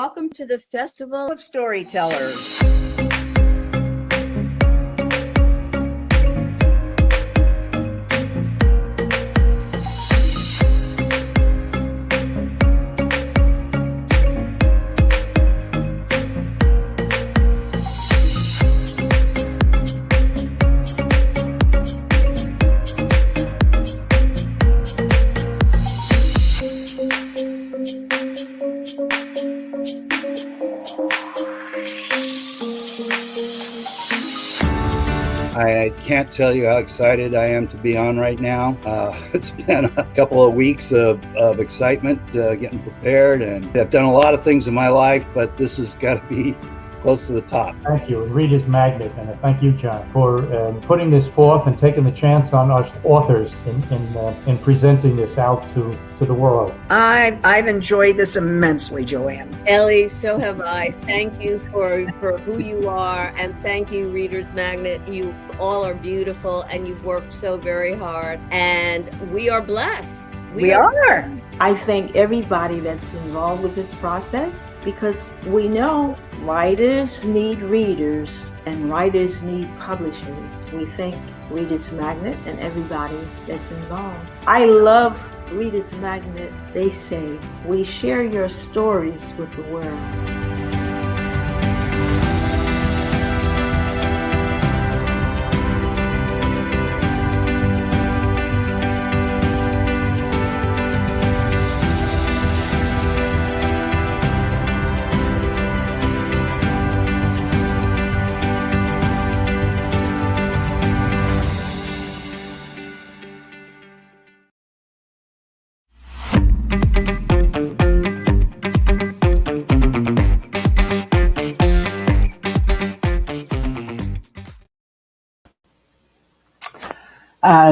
welcome to the Festival of Storytellers. I can't tell you how excited I am to be on right now. It's been a couple of weeks of excitement getting prepared, and I've done a lot of things in my life, but this has got to be close to the top. Thank you, ReadersMagnet, and thank you, John, for putting this forth and taking the chance on us authors in presenting this out to the world. I've enjoyed this immensely, Joanne. Ellie, so have I. Thank you for who you are, and thank you, ReadersMagnet. You all are beautiful, and you've worked so very hard, and we are blessed. We are. I thank everybody that's involved with this process, because we know writers need readers and writers need publishers. We thank ReadersMagnet and everybody that's involved. I love ReadersMagnet. They say, we share your stories with the world.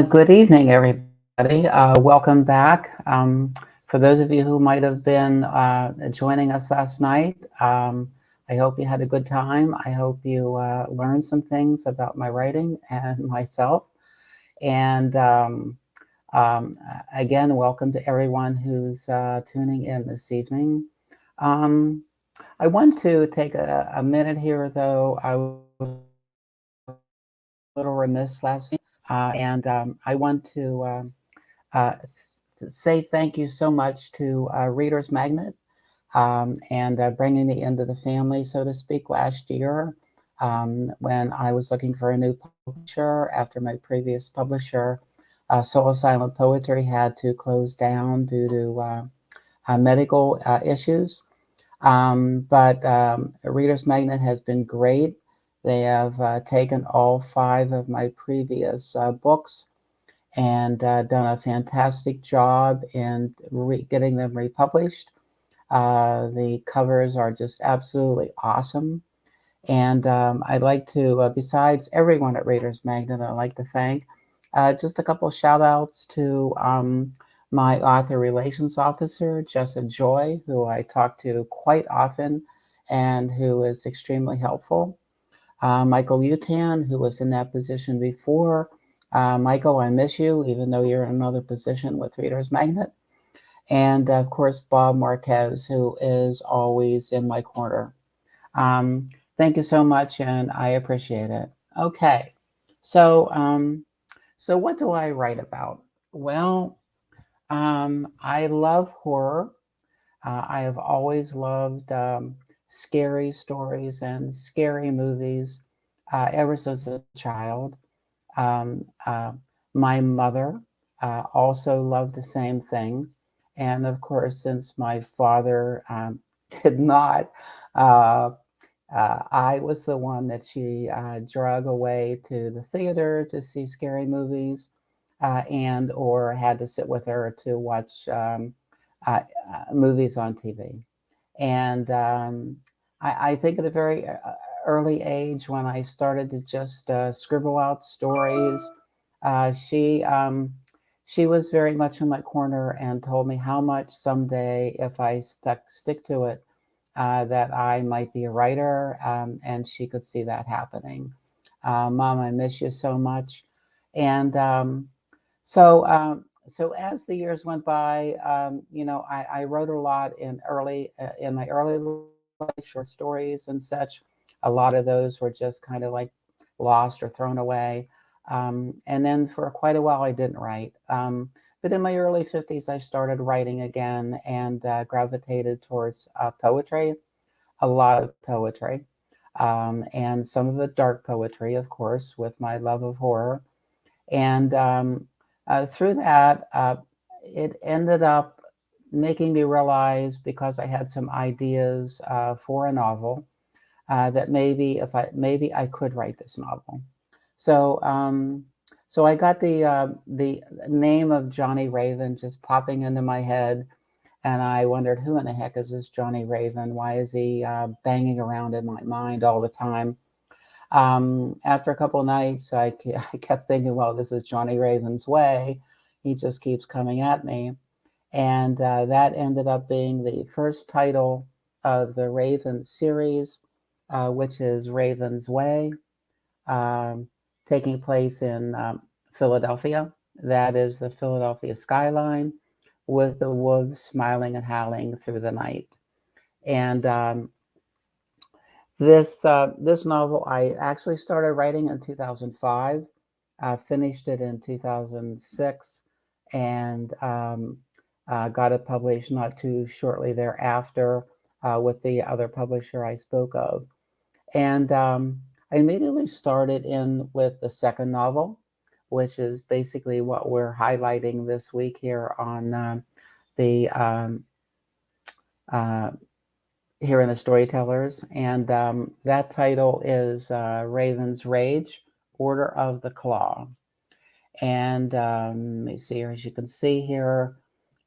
Good evening, everybody. Welcome back. For those of you who might have been joining us last night, I hope you had a good time. I hope you learned some things about my writing and myself. And again, welcome to everyone who's tuning in this evening. I want to take a minute here, though. I was a little remiss last night. And I want to say thank you so much to ReadersMagnet and bringing me into the family, so to speak, last year when I was looking for a new publisher after my previous publisher, Soul Silent Poetry, had to close down due to medical issues. But ReadersMagnet has been great. They have taken all 5 of my previous books and done a fantastic job in getting them republished. The covers are just absolutely awesome. And I'd like to, besides everyone at ReadersMagnet, I'd like to thank just a couple shout outs to my author relations officer, Jessa Joy, who I talk to quite often and who is extremely helpful. Michael Utan, who was in that position before. Michael, I miss you, even though you're in another position with ReadersMagnet. And of course, Bob Marquez, who is always in my corner. Thank you so much, and I appreciate it. Okay, so what do I write about? Well, I love horror. I have always loved scary stories and scary movies ever since a child. My mother also loved the same thing. And of course, since my father did not, I was the one that she drug away to the theater to see scary movies and or had to sit with her to watch movies on TV. And I think at a very early age, when I started to just scribble out stories, she was very much in my corner and told me how much someday, if I stick to it, that I might be a writer, and she could see that happening. Mom, I miss you so much. And so as the years went by, you know, I wrote a lot in my early short stories and such. A lot of those were just kind of like lost or thrown away. And then for quite a while, I didn't write. But in my early 50s, I started writing again and gravitated towards poetry, a lot of poetry, and some of it dark poetry, of course, with my love of horror. And through that, it ended up making me realize, because I had some ideas for a novel, that maybe I could write this novel. So so I got the name of Johnny Raven just popping into my head, and I wondered, who in the heck is this Johnny Raven? Why is he banging around in my mind all the time? After a couple of nights, I kept thinking, well, this is Johnny Raven's way. He just keeps coming at me. And that ended up being the first title of the Raven series, which is Raven's Way, taking place in Philadelphia. That is the Philadelphia skyline, with the wolves smiling and howling through the night. And this novel I actually started writing in 2005, finished it in 2006, and got it published not too shortly thereafter with the other publisher I spoke of. And I immediately started in with the second novel, which is basically what we're highlighting this week here on the here in the Storytellers. And that title is Raven's Rage, Order of the Claw. And let me see here, as you can see here,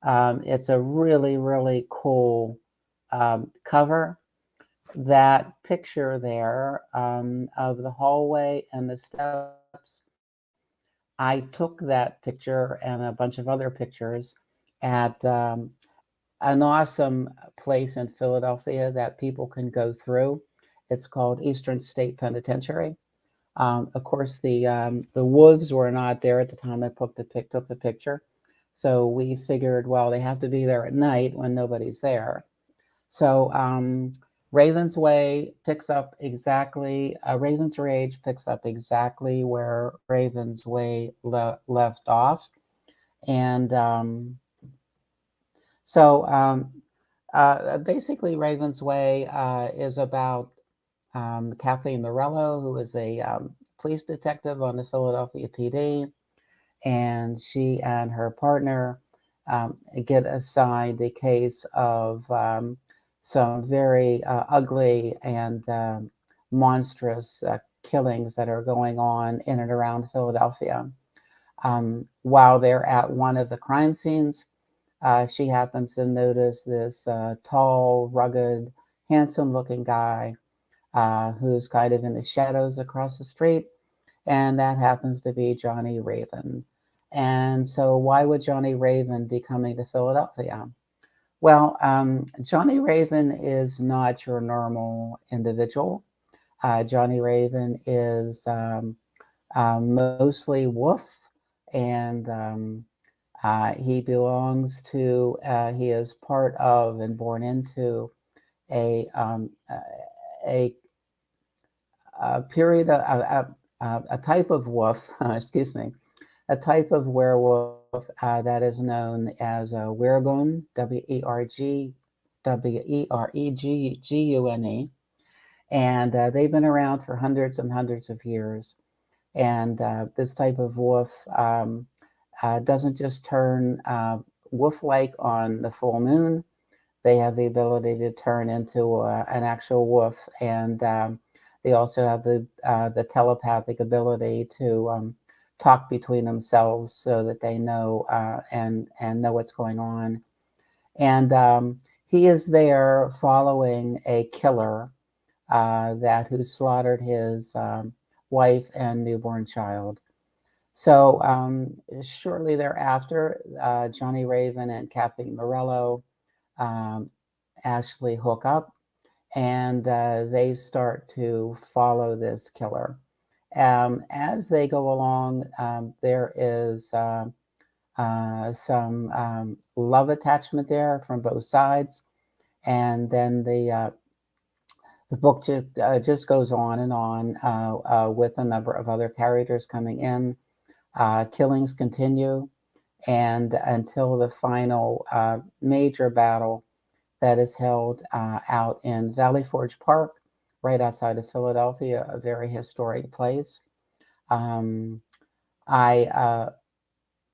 it's a really, really cool cover. That picture there of the hallway and the steps, I took that picture and a bunch of other pictures at an awesome place in Philadelphia that people can go through. It's called Eastern State Penitentiary. Of course, the wolves were not there at the time I picked up the picture. So we figured, well, they have to be there at night when nobody's there. So Raven's Way picks up exactly, Raven's Rage picks up exactly where Raven's Way left off. And so basically Raven's Way is about Kathleen Morello, who is a police detective on the Philadelphia PD. And she and her partner get assigned the case of some very ugly and monstrous killings that are going on in and around Philadelphia. While they're at one of the crime scenes, she happens to notice this tall, rugged, handsome-looking guy who's kind of in the shadows across the street, and that happens to be Johnny Raven. And so why would Johnny Raven be coming to Philadelphia? Well, Johnny Raven is not your normal individual. Johnny Raven is mostly wolf, and he belongs to, he is part of and born into a period, a type of wolf, excuse me, a type of werewolf that is known as a weregun, Weregegun. And they've been around for hundreds and hundreds of years. And this type of wolf doesn't just turn wolf-like on the full moon. They have the ability to turn into an actual wolf, and they also have the telepathic ability to talk between themselves so that they know and know what's going on. And he is there following a killer who slaughtered his wife and newborn child. So shortly thereafter, Johnny Raven and Kathleen Morello actually hook up, and they start to follow this killer. As they go along, there is some love attachment there from both sides, and then the book just goes on and on with a number of other characters coming in. Killings continue, and until the final major battle that is held out in Valley Forge Park, right outside of Philadelphia, a very historic place. I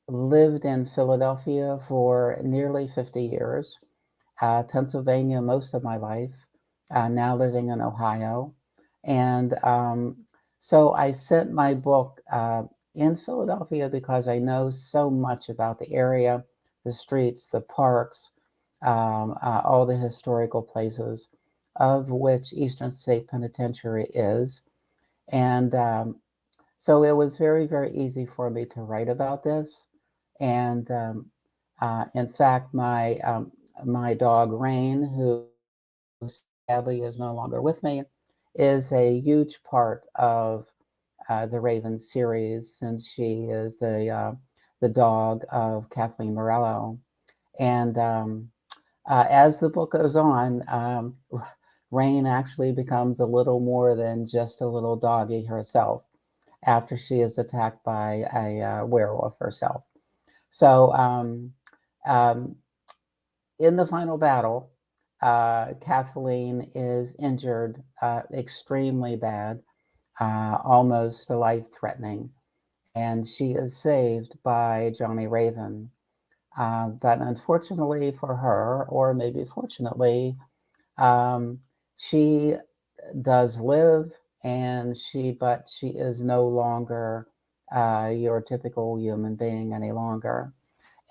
lived in Philadelphia for nearly 50 years, Pennsylvania most of my life, now living in Ohio. And so I sent my book in Philadelphia because I know so much about the area, the streets, the parks, all the historical places, of which Eastern State Penitentiary is. And so it was very, very easy for me to write about this. And in fact, my dog Rain, who sadly is no longer with me, is a huge part of the Raven series, since she is the dog of Kathleen Morello. And as the book goes on, Rain actually becomes a little more than just a little doggy herself after she is attacked by a werewolf herself. So in the final battle, Kathleen is injured extremely bad, almost life-threatening, and she is saved by Johnny Raven. But unfortunately for her, or maybe fortunately, she does live, but she is no longer your typical human being any longer.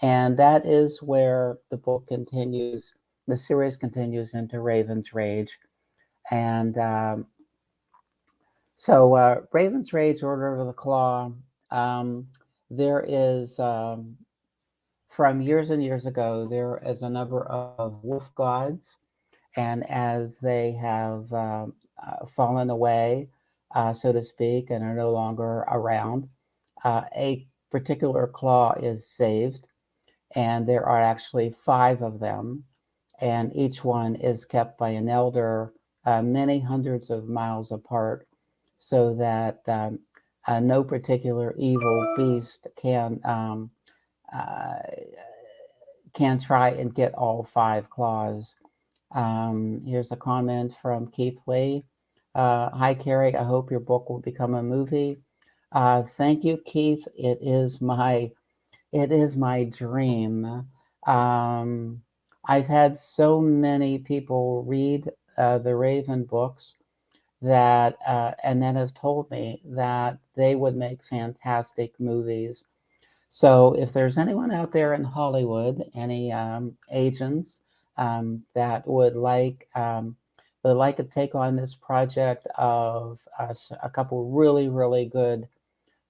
And that is where the book continues, the series continues into Raven's Rage. And so Raven's Rage, Order of the Claw, there is, from years and years ago, there is a number of wolf gods. And as they have fallen away, so to speak, and are no longer around, a particular claw is saved. And there are actually 5 of them, and each one is kept by an elder many hundreds of miles apart, so that no particular evil beast can try and get all 5 claws. Here's a comment from Keith Lee. Hi, Kerry. I hope your book will become a movie. Thank you, Keith. It is my dream. I've had so many people read the Raven books that and then have told me that they would make fantastic movies. So if there's anyone out there in Hollywood, any agents that would like to take on this project of a couple really, really good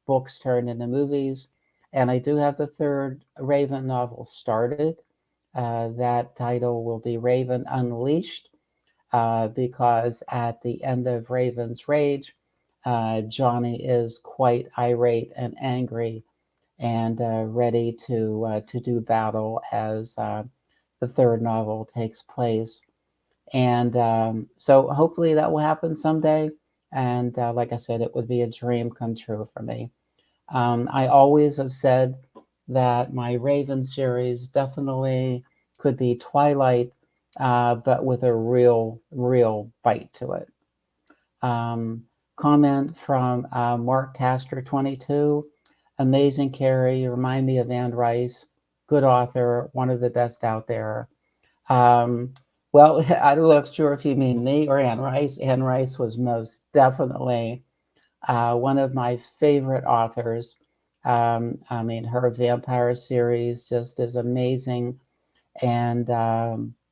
books turned into movies. And I do have the 3rd Raven novel started. That title will be Raven Unleashed, because at the end of Raven's Rage, Johnny is quite irate and angry and ready to do battle as the 3rd novel takes place. And so hopefully that will happen someday. And like I said, it would be a dream come true for me. I always have said that my Raven series definitely could be Twilight, but with a real bite to it. Comment from Mark Castor 22. Amazing, Kerry. You remind me of Anne Rice. Good author, one of the best out there. Well, I don't know sure if you mean me or Anne Rice. Anne Rice was most definitely one of my favorite authors. I mean, her vampire series just is amazing, and I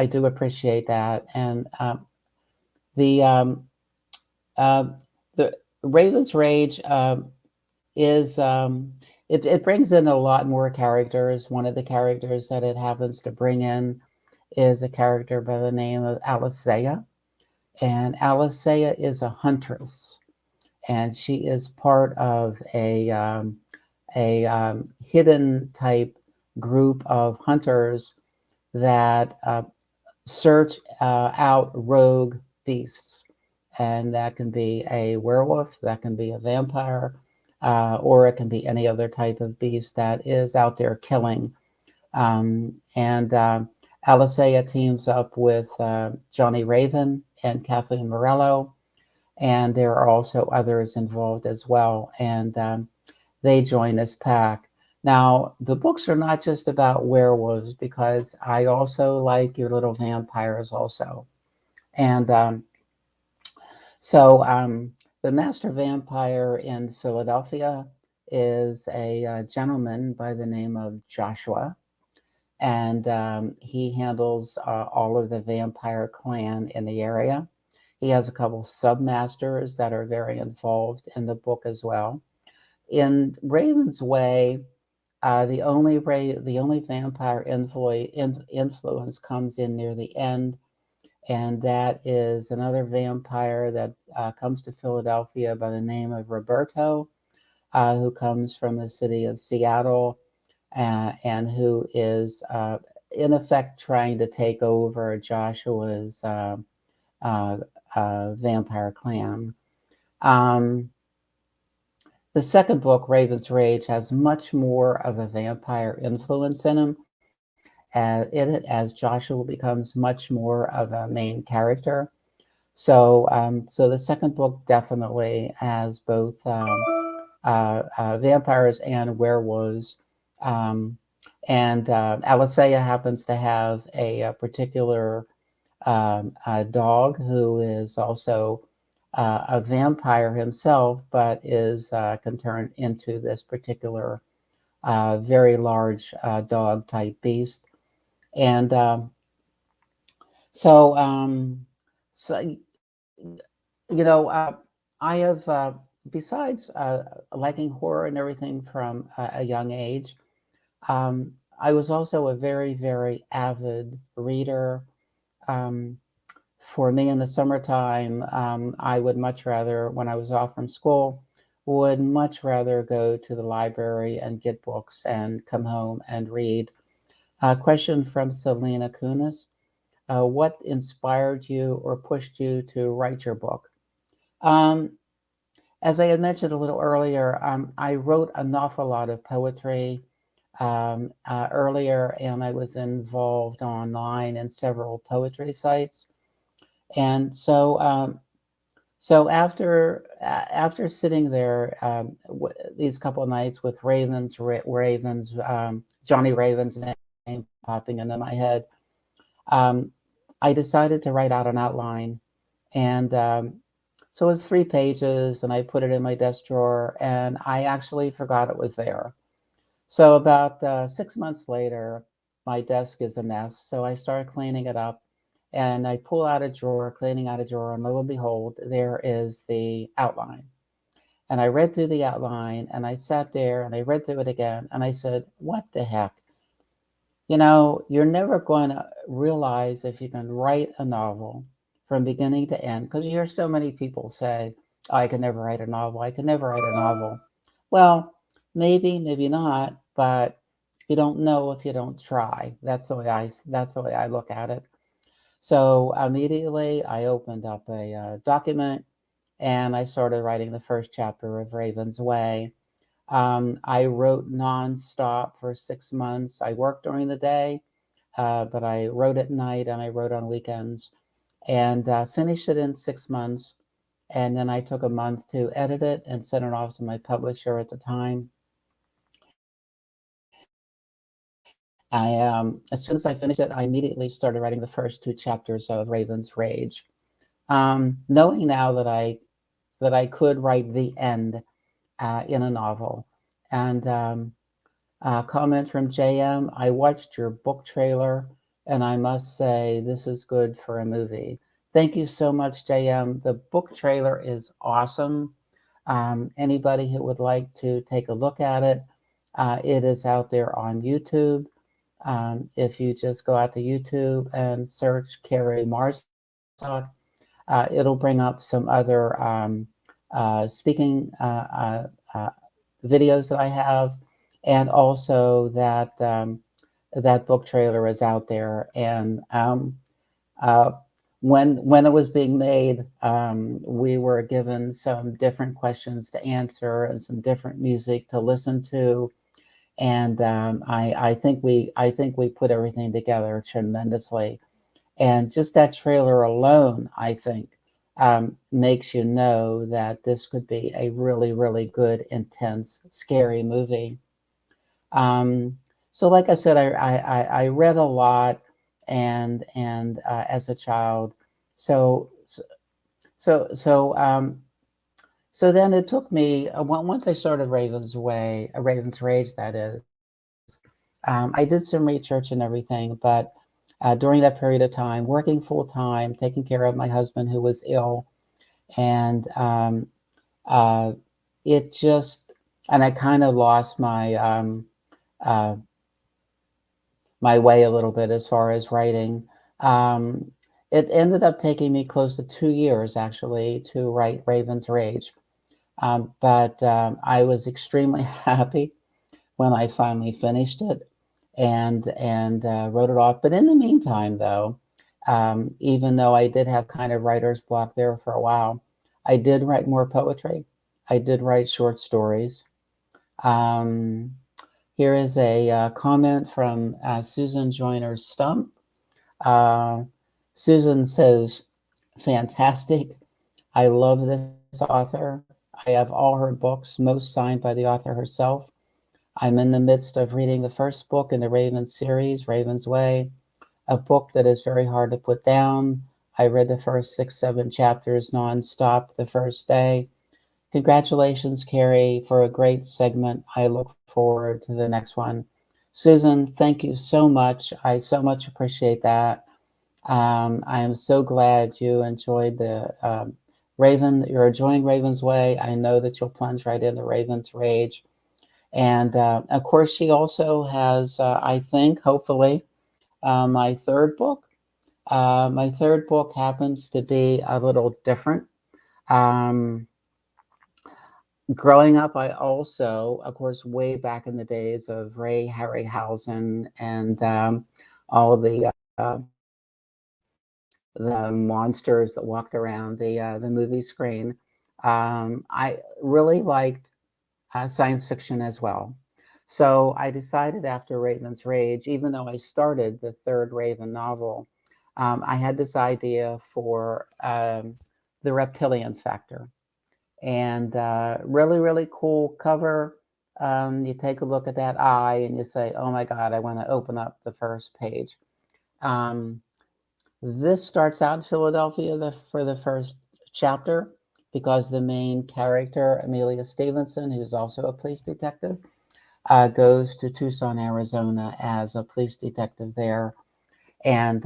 do appreciate that. And the Raven's Rage is it brings in a lot more characters. One of the characters that it happens to bring in is a character by the name of Alicea. And Alicea is a huntress, and she is part of a hidden type group of hunters that search out rogue beasts. And that can be a werewolf, that can be a vampire, or it can be any other type of beast that is out there killing. And Alicea teams up with Johnny Raven and Kathleen Morello, and there are also others involved as well. And they join this pack. Now, the books are not just about werewolves, because I also like your little vampires also. And the master vampire in Philadelphia is a gentleman by the name of Joshua. And he handles all of the vampire clan in the area. He has a couple submasters that are very involved in the book as well. In Raven's Way, the only vampire influence comes in near the end, and that is another vampire that comes to Philadelphia by the name of Roberto, who comes from the city of Seattle, and who is in effect trying to take over Joshua's vampire clan. The second book, Raven's Rage, has much more of a vampire influence in him, as Joshua becomes much more of a main character. So the second book definitely has both vampires and werewolves. And Alicea happens to have a particular dog who is also a vampire himself, but can turn into this particular very large dog type beast. And I have, besides liking horror and everything from a young age, I was also a very, very avid reader. For me in the summertime, I would much rather, when I was off from school, would much rather go to the library and get books and come home and read. A question from Selena Kunis. What inspired you or pushed you to write your book? As I had mentioned a little earlier, I wrote an awful lot of poetry earlier, and I was involved online in several poetry sites. And so after sitting there these couple of nights with Johnny Raven's name popping into my head, I decided to write out an outline. And so it was 3 pages, and I put it in my desk drawer, and I actually forgot it was there. So about 6 months later, my desk is a mess. So I started cleaning it up, and I pull out a drawer, cleaning out a drawer, and lo and behold, there is the outline. And I read through the outline, and I sat there, and I read through it again, and I said, what the heck? You know, you're never going to realize if you can write a novel from beginning to end, because you hear so many people say, oh, I can never write a novel. I can never write a novel. Well, maybe, maybe not, but you don't know if you don't try. That's the way I look at it. So immediately I opened up a document, and I started writing the first chapter of Raven's Way. I wrote nonstop for 6 months. I worked during the day, but I wrote at night, and I wrote on weekends, and finished it in 6 months. And then I took a month to edit it and send it off to my publisher at the time. As soon as I finished it, I immediately started writing the first 2 chapters of Raven's Rage, knowing now that I could write the end in a novel. And comment from JM, I watched your book trailer, and I must say this is good for a movie. Thank you so much, JM. The book trailer is awesome. Anybody who would like to take a look at it, it is out there on YouTube. If you just go out to YouTube and search Kerry Marzock, it'll bring up some other speaking videos that I have, and also that that book trailer is out there. And Uh, when it was being made, we were given some different questions to answer and some different music to listen to, and I think we put everything together tremendously. And just that trailer alone, I think, makes you know that this could be a really, really good, intense, scary movie. Um, so, like I said, I read a lot, and as a child, so so so um, so then it took me once I started Raven's Rage, that is. I did some research and everything, but during that period of time, working full time, taking care of my husband who was ill, and uh, it just, and I kind of lost uh, my way a little bit as far as writing. Um, it ended up taking me close to 2 years actually to write Raven's Rage, but I was extremely happy when I finally finished it and wrote it off. But in the meantime, though, even though I did have kind of writer's block there for a while, I did write more poetry. I did write short stories. Um, Here is a comment from Susan Joyner Stump. Uh, Susan says, fantastic. I love this author. I have all her books, most signed by the author herself. I'm in the midst of reading the first book in the Raven series, Raven's Way, a book that is very hard to put down. I read the first 6, 7 chapters nonstop the first day. Congratulations, Kerry, for a great segment. I look forward to the next one. Susan, thank you so much. I so much appreciate that. I am so glad you enjoyed the you're enjoying Raven's Way. I know that you'll plunge right into Raven's Rage. And of course, she also has, I think, hopefully, my third book. My third book happens to be a little different. Um, Growing up, I also, of course, way back in the days of Ray Harryhausen and all the monsters that walked around the movie screen, I really liked science fiction as well. So I decided after Raven's Rage, even though I started the third Raven novel, I had this idea for the reptilian factor. And really, really cool cover. You take a look at that eye and you say, oh my God, I want to open up the first page. This starts out in Philadelphia for the first chapter because the main character, Amelia Stevenson, who's also a police detective, goes to Tucson, Arizona as a police detective there. And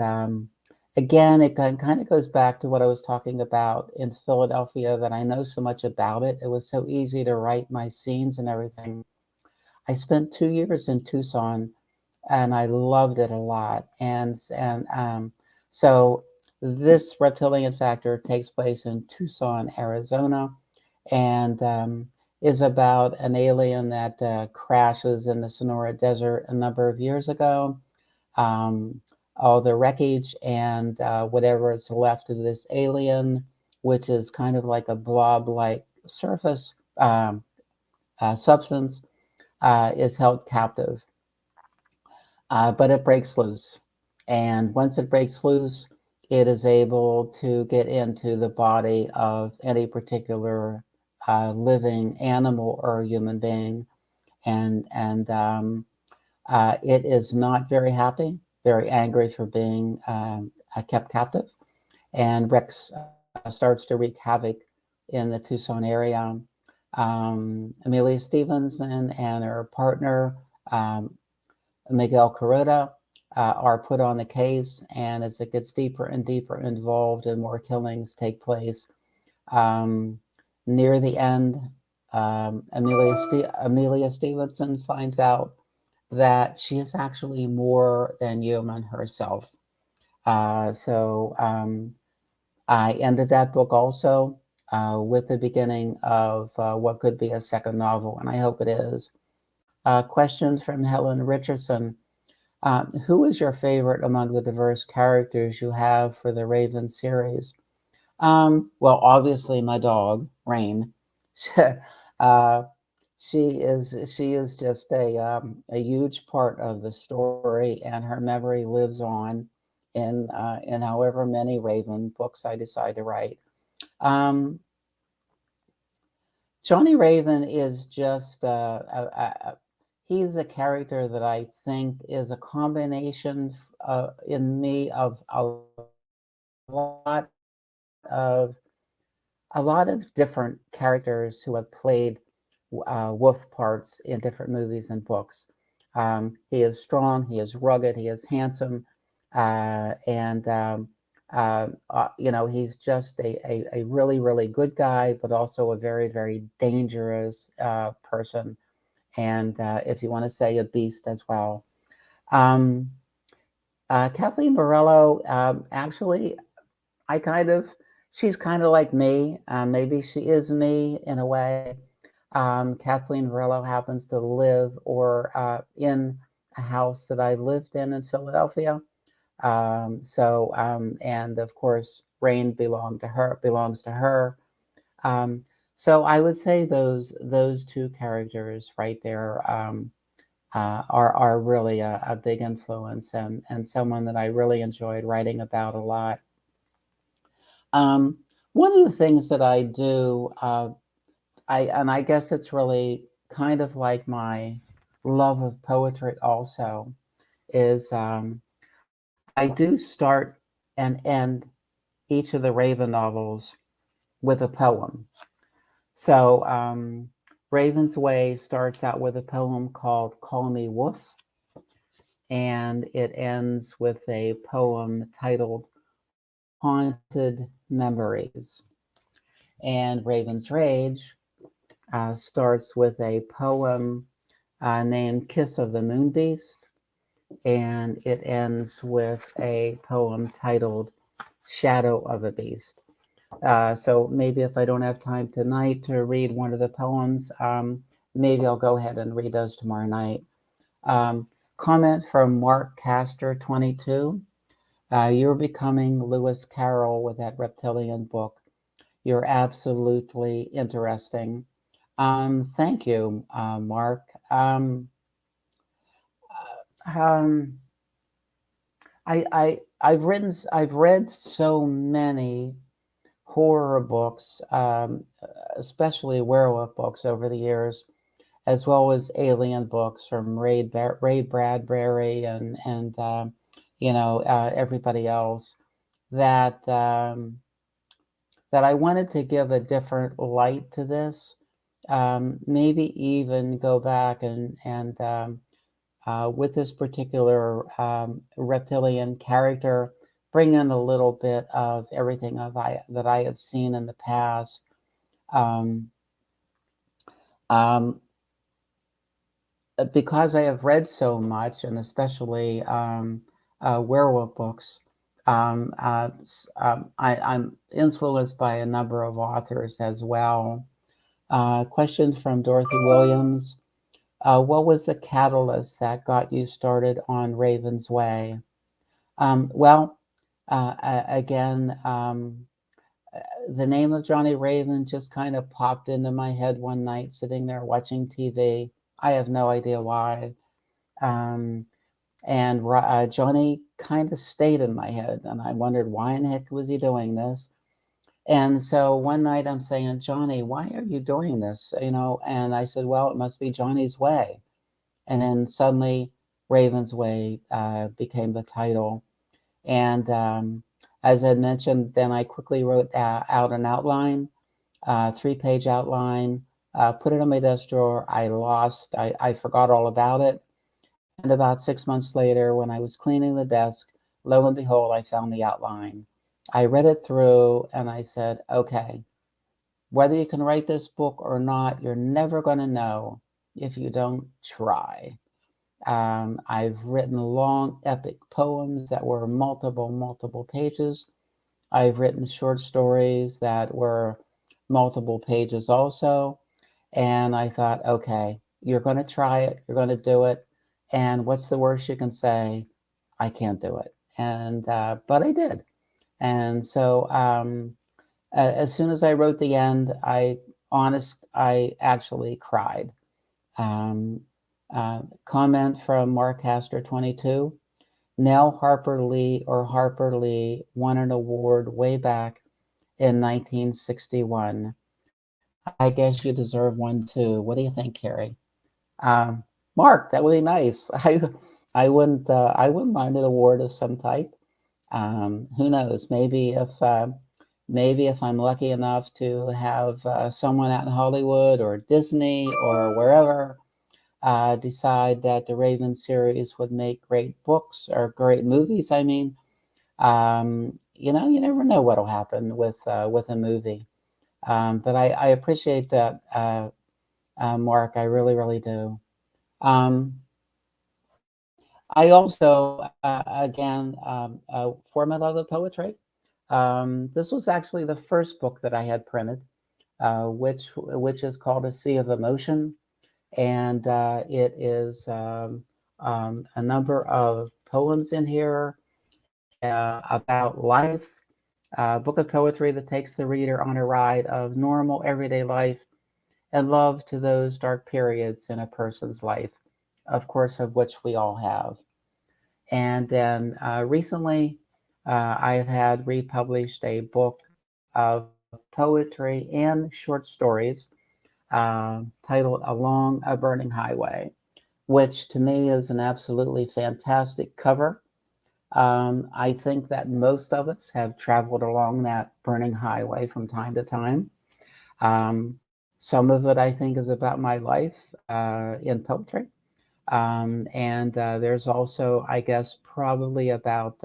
again, it kind of goes back to what I was talking about in Philadelphia, that I know so much about it. It was so easy to write my scenes and everything. I spent 2 years in Tucson and I loved it a lot. And so this reptilian factor takes place in Tucson, Arizona, and is about an alien that crashes in the Sonora Desert a number of years ago. All the wreckage and whatever is left of this alien, which is kind of like a blob-like surface substance, is held captive. But it breaks loose. And once it breaks loose, it is able to get into the body of any particular living animal or human being. And it is not very happy, very angry for being kept captive. And Rex starts to wreak havoc in the Tucson area. Amelia Stevenson and her partner, Miguel Carota, are put on the case, and as it gets deeper and deeper involved and more killings take place, near the end, Amelia Stevenson finds out that she is actually more than human herself. So I ended that book also with the beginning of what could be a second novel, and I hope it is. Question from Helen Richardson. Who is your favorite among the diverse characters you have for the Raven series? Well, obviously my dog, Rain. uh, she is just a huge part of the story, and her memory lives on in however many Raven books I decide to write. Um, Johnny Raven is just he's a character that I think is a combination in me of lot of a lot of different characters who have played wolf parts in different movies and books. He is strong, he is rugged, he is handsome, and you know, he's just a really, really good guy, but also a very, very dangerous person. And if you want to say, a beast as well. Um, Kathleen Morello, actually, she's kind of like me. Maybe she is me in a way. Kathleen Morello happens to live in a house that I lived in Philadelphia. And of course, Rain belongs to her. So I would say those two characters right there are really a big influence, and someone that I really enjoyed writing about a lot. One of the things that I do, I guess it's really kind of like my love of poetry also, is I do start and end each of the Raven novels with a poem. So Raven's Way starts out with a poem called Call Me Wolf, and it ends with a poem titled Haunted Memories. And Raven's Rage starts with a poem named Kiss of the Moon Beast, and it ends with a poem titled Shadow of a Beast. So maybe if I don't have time tonight to read one of the poems, maybe I'll go ahead and read those tomorrow night. Comment from Mark Castor 22. You're becoming Lewis Carroll with that reptilian book. You're absolutely interesting. Thank you, Mark. I've read so many horror books, especially werewolf books over the years, as well as alien books from Ray Bradbury and everybody else that that I wanted to give a different light to this. Maybe even go back and with this particular reptilian character, bring in a little bit of everything that I have seen in the past. Because I have read so much, and especially werewolf books, I'm influenced by a number of authors as well. Question from Dorothy Williams. What was the catalyst that got you started on Raven's Way? Again, the name of Johnny Raven just kind of popped into my head one night sitting there watching TV. I have no idea why. And Johnny kind of stayed in my head, and I wondered, why in the heck was he doing this? And so one night I'm saying, Johnny, why are you doing this? And I said, well, it must be Johnny's way. And then suddenly Raven's Way became the title. And as I mentioned, then I quickly wrote out an outline, 3-page outline, put it on my desk drawer. I forgot all about it. And about 6 months later, when I was cleaning the desk, lo and behold, I found the outline. I read it through and I said, okay, whether you can write this book or not, you're never going to know if you don't try. I've written long epic poems that were multiple pages. I've written short stories that were multiple pages also. And I thought, okay, you're going to try it. You're going to do it. And what's the worst you can say? I can't do it. And but I did. And so as soon as I wrote the end, I actually cried. Um, comment from Mark Castor 22. Nell Harper Lee or Harper Lee won an award way back in 1961. I guess you deserve one too. What do you think, Kerry? Mark, that would be nice. I wouldn't mind an award of some type. Who knows? Maybe if I'm lucky enough to have someone out in Hollywood or Disney or wherever decide that the Raven series would make great books or great movies. I mean, you know, you never know what'll happen with a movie. But I appreciate that, Mark. I really, really do. I also, again, for my love of poetry, this was actually the first book that I had printed, which is called A Sea of Emotion, and it is a number of poems in here about life, a book of poetry that takes the reader on a ride of normal everyday life and love to those dark periods in a person's life, of course, of which we all have. And then recently, I've had republished a book of poetry and short stories titled Along a Burning Highway, which to me is an absolutely fantastic cover. I think that most of us have traveled along that burning highway from time to time. Some of it, I think, is about my life in poetry. And there's also, I guess, probably about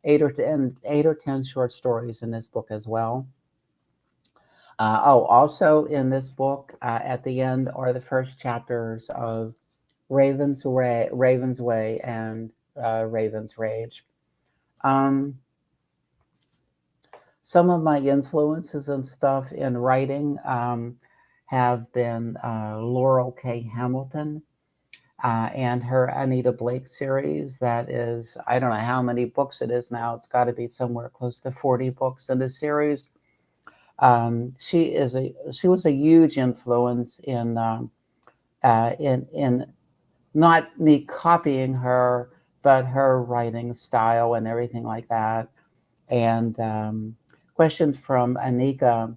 8 or 10 short stories in this book as well. Also in this book, at the end are the first chapters of Raven's Way, and Raven's Rage. Some of my influences and stuff in writing have been Laurel K. Hamilton and her Anita Blake series. That is, I don't know how many books it is now. It's got to be somewhere close to 40 books in the series. She was a huge influence in not me copying her, but her writing style and everything like that. And question from Anika: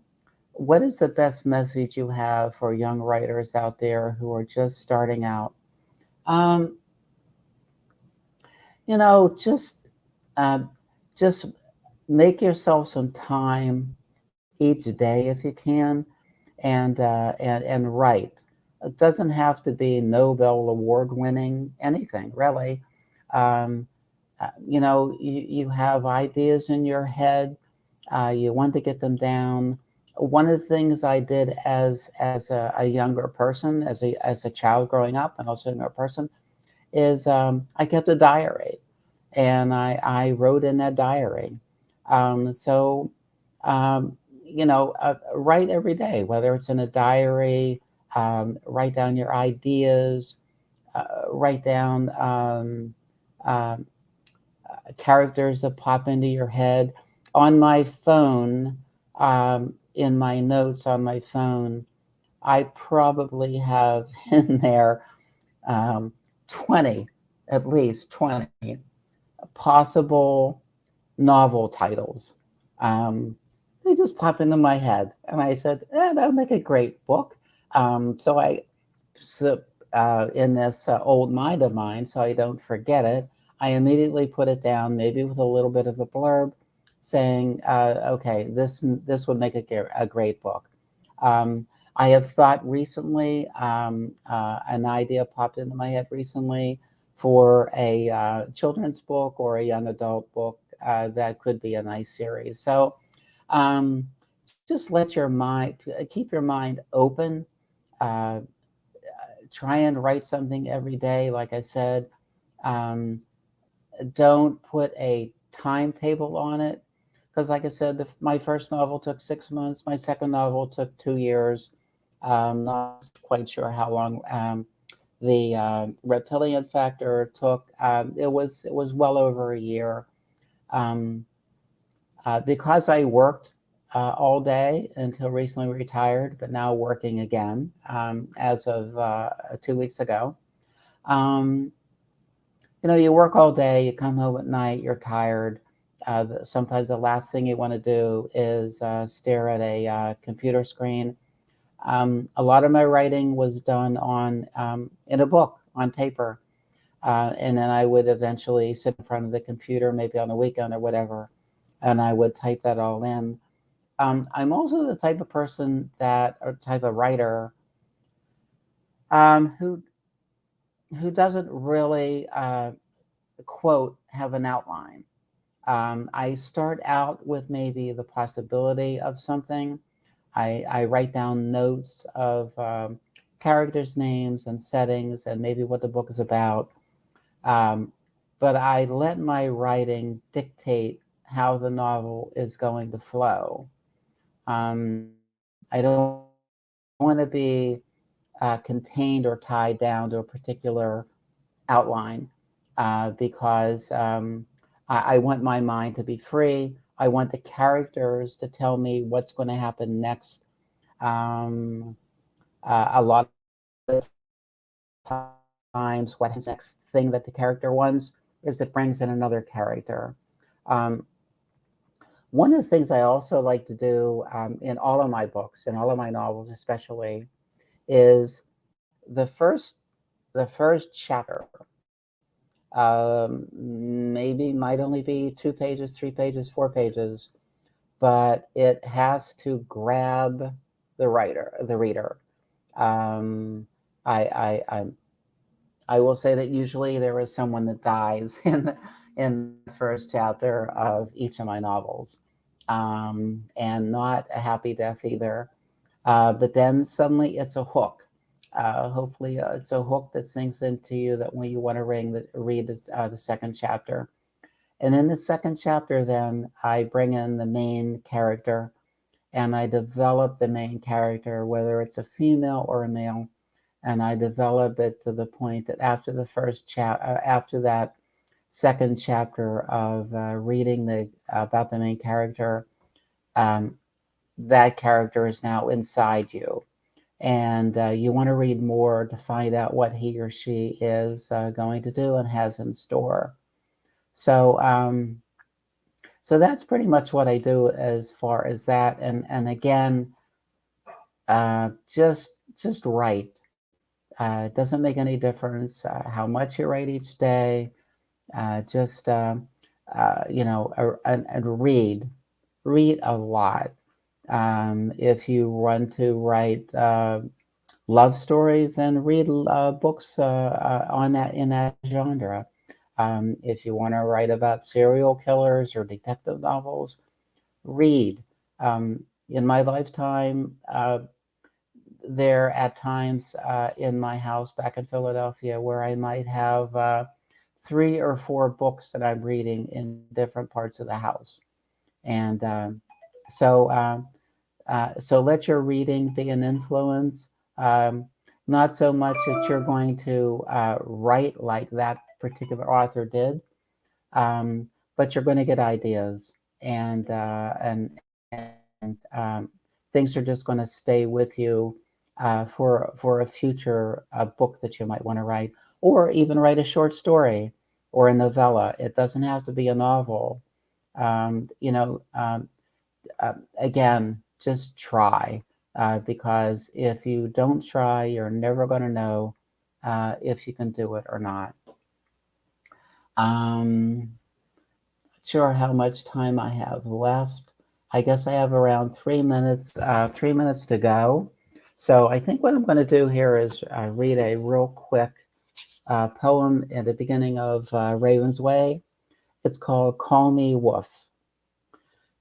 what is the best message you have for young writers out there who are just starting out? You know, just make yourself some time each day if you can, and write. It doesn't have to be Nobel Award winning anything really. You know, you have ideas in your head. You want to get them down. One of the things I did as a younger person, as a child growing up, and also a younger person, is I kept a diary, and I wrote in that diary. You know, write every day, whether it's in a diary. Write down your ideas. Write down characters that pop into your head. On my phone, in my notes on my phone, I probably have in there 20, at least 20 possible novel titles. They just pop into my head, and I said, that'll make a great book. So in this old mind of mine, so I don't forget it, I immediately put it down, maybe with a little bit of a blurb, saying, okay, this would make a great book. I have thought recently, an idea popped into my head recently for a children's book or a young adult book that could be a nice series. So just let your mind, keep your mind open. Try and write something every day. Like I said, don't put a timetable on it, because like I said, my first novel took 6 months. My second novel took 2 years. Not quite sure how long The reptilian factor took it was well over a year, because I worked all day until recently retired, but now working again as of 2 weeks ago. You work all day, you come home at night, you're tired. Sometimes the last thing you want to do is stare at a computer screen. A lot of my writing was done on in a book, on paper. And then I would eventually sit in front of the computer, maybe on the weekend or whatever, and I would type that all in. I'm also the type of person or type of writer who doesn't really quote have an outline. I start out with maybe the possibility of something. I write down notes of characters' names and settings and maybe what the book is about. But I let my writing dictate how the novel is going to flow. I don't want to be contained or tied down to a particular outline because I want my mind to be free. I want the characters to tell me what's going to happen next. A lot of times, what happens next thing that the character wants is it brings in another character. One of the things I also like to do in all of my books, in all of my novels especially, is the first chapter maybe might only be 2 pages, 3 pages, 4 pages, but it has to grab the reader. I will say that usually there is someone that dies in the first chapter of each of my novels, and not a happy death either. But then suddenly it's a hook. Hopefully it's a hook that sinks into you that when you want to read the second chapter. And in the second chapter, then I bring in the main character and I develop the main character, whether it's a female or a male. And I develop it to the point that after after that second chapter of reading about the main character, that character is now inside you. And you want to read more to find out what he or she is going to do and has in store. So that's pretty much what I do as far as that. And again, just write. It doesn't make any difference how much you write each day. Just and read a lot. If you want to write love stories, then read books in that genre. If you want to write about serial killers or detective novels, read. In my lifetime, there at times in my house back in Philadelphia where I might have 3 or 4 books that I'm reading in different parts of the house. And so let your reading be an influence. Not so much that you're going to write like that particular author did, but you're going to get ideas, and things are just going to stay with you for a future book that you might want to write, or even write a short story or a novella. It doesn't have to be a novel. Again, just try, because if you don't try, you're never going to know if you can do it or not. Not sure how much time I have left. I guess I have around 3 minutes, 3 minutes to go. So I think what I'm going to do here is read a real quick poem at the beginning of Raven's Way. It's called Call Me Wolf.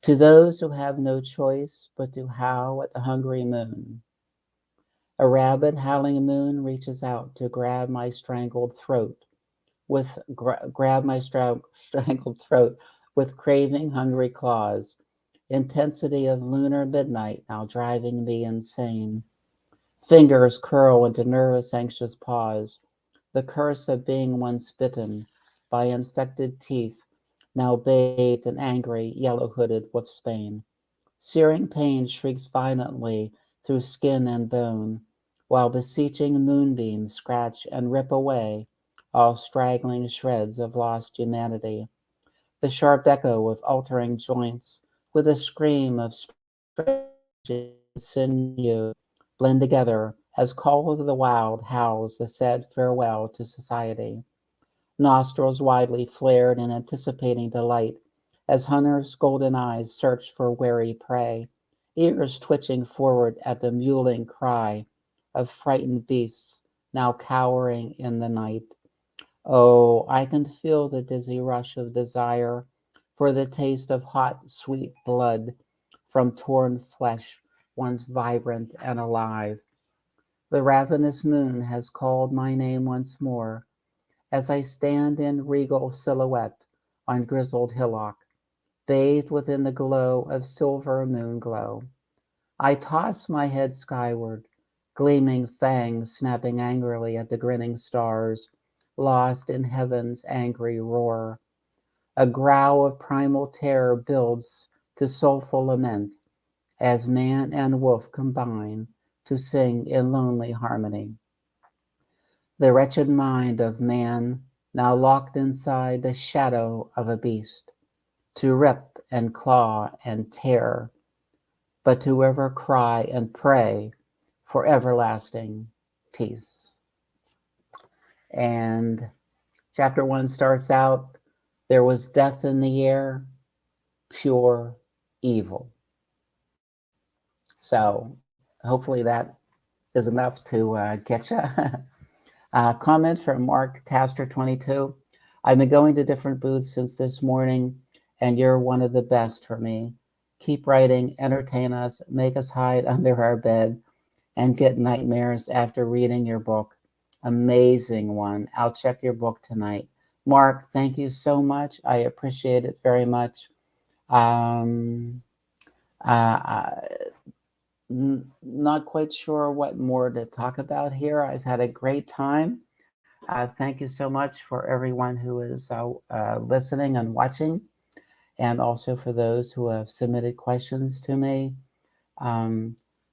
To those who have no choice but to howl at the hungry moon, a rabid howling moon reaches out to grab my strangled throat strangled throat with craving hungry claws. Intensity of lunar midnight now driving me insane. Fingers curl into nervous anxious paws, the curse of being once bitten by infected teeth, now bathed in angry, yellow-hooded wolfsbane. Searing pain shrieks violently through skin and bone, while beseeching moonbeams scratch and rip away all straggling shreds of lost humanity. The sharp echo of altering joints with a scream of sinew blend together as Call of the Wild howls a sad farewell to society. Nostrils widely flared in anticipating delight as hunters' golden eyes search for wary prey, ears twitching forward at the mewling cry of frightened beasts now cowering in the night. Oh, I can feel the dizzy rush of desire for the taste of hot, sweet blood from torn flesh once vibrant and alive. The ravenous moon has called my name once more as I stand in regal silhouette on grizzled hillock, bathed within the glow of silver moon glow. I toss my head skyward, gleaming fangs snapping angrily at the grinning stars, lost in heaven's angry roar. A growl of primal terror builds to soulful lament as man and wolf combine to sing in lonely harmony. The wretched mind of man, now locked inside the shadow of a beast, to rip and claw and tear, but to ever cry and pray for everlasting peace. And chapter 1 starts out, there was death in the air, pure evil. So hopefully that is enough to get you. Comment from Mark Taster 22. I've been going to different booths since this morning, and you're one of the best for me. Keep writing, entertain us, make us hide under our bed, and get nightmares after reading your book. Amazing one. I'll check your book tonight. Mark, thank you so much. I appreciate it very much. Not quite sure what more to talk about here. I've had a great time. Thank you so much for everyone who is listening and watching, and also for those who have submitted questions to me.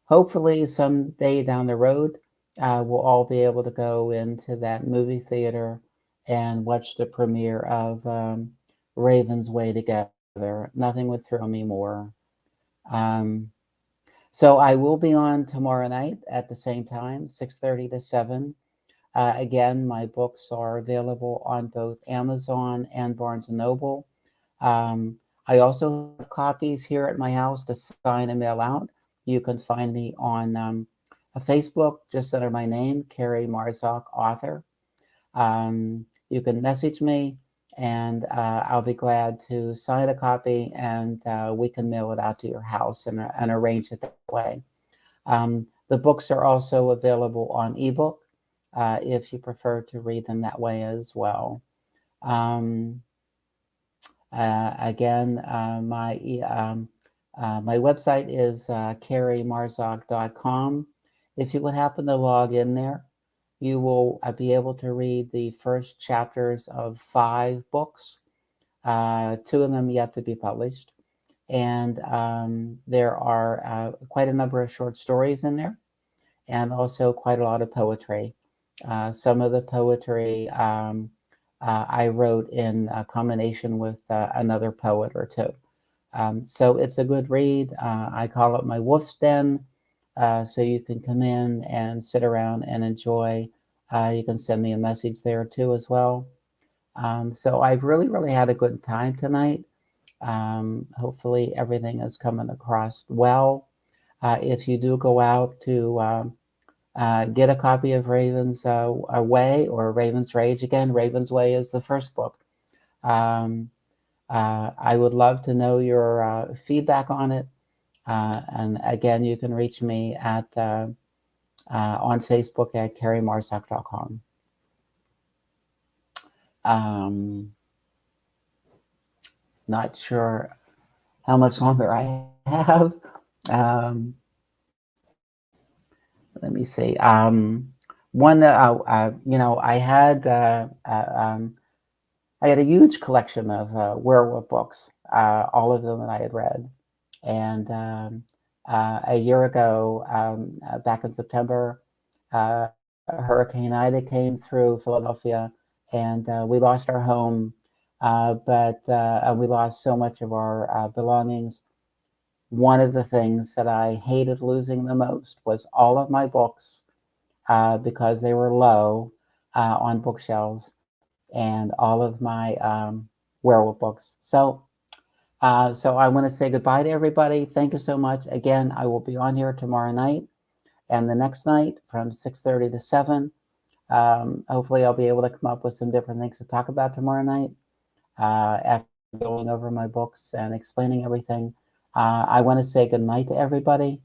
Hopefully someday down the road, we'll all be able to go into that movie theater and watch the premiere of Raven's Way together. Nothing would thrill me more. So I will be on tomorrow night at the same time, 6:30 to 7. Again, my books are available on both Amazon and Barnes & Noble. I also have copies here at my house to sign and mail out. You can find me on Facebook, just under my name, Kerry Marzock, author. You can message me, and I'll be glad to sign a copy, and we can mail it out to your house and arrange it that way. The books are also available on ebook if you prefer to read them that way as well. Again, my website is kerrymarzock.com. If you would happen to log in there, you will be able to read the first chapters of 5 books, 2 of them yet to be published. And there are quite a number of short stories in there, and also quite a lot of poetry. Some of the poetry I wrote in combination with another poet or two. So it's a good read. I call it my wolf's den. So you can come in and sit around and enjoy. You can send me a message there too as well. So I've really had a good time tonight. Hopefully everything is coming across well. If you do go out to get a copy of Raven's Way or Raven's Rage, again, Raven's Way is the first book. I would love to know your feedback on it. And again, you can reach me at on Facebook at kerrymarzock.com. Not sure how much longer I have. Let me see. one, I had a huge collection of werewolf books, all of them that I had read. And a year ago, back in September, Hurricane Ida came through Philadelphia, and we lost our home, but we lost so much of our belongings. One of the things that I hated losing the most was all of my books, because they were low on bookshelves, and all of my werewolf books. So I want to say goodbye to everybody. Thank you so much. Again, I will be on here tomorrow night and the next night from 6:30 to 7. Hopefully I'll be able to come up with some different things to talk about tomorrow night after going over my books and explaining everything. I want to say good night to everybody.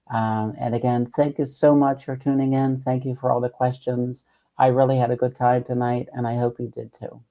And again, thank you so much for tuning in. Thank you for all the questions. I really had a good time tonight, and I hope you did too.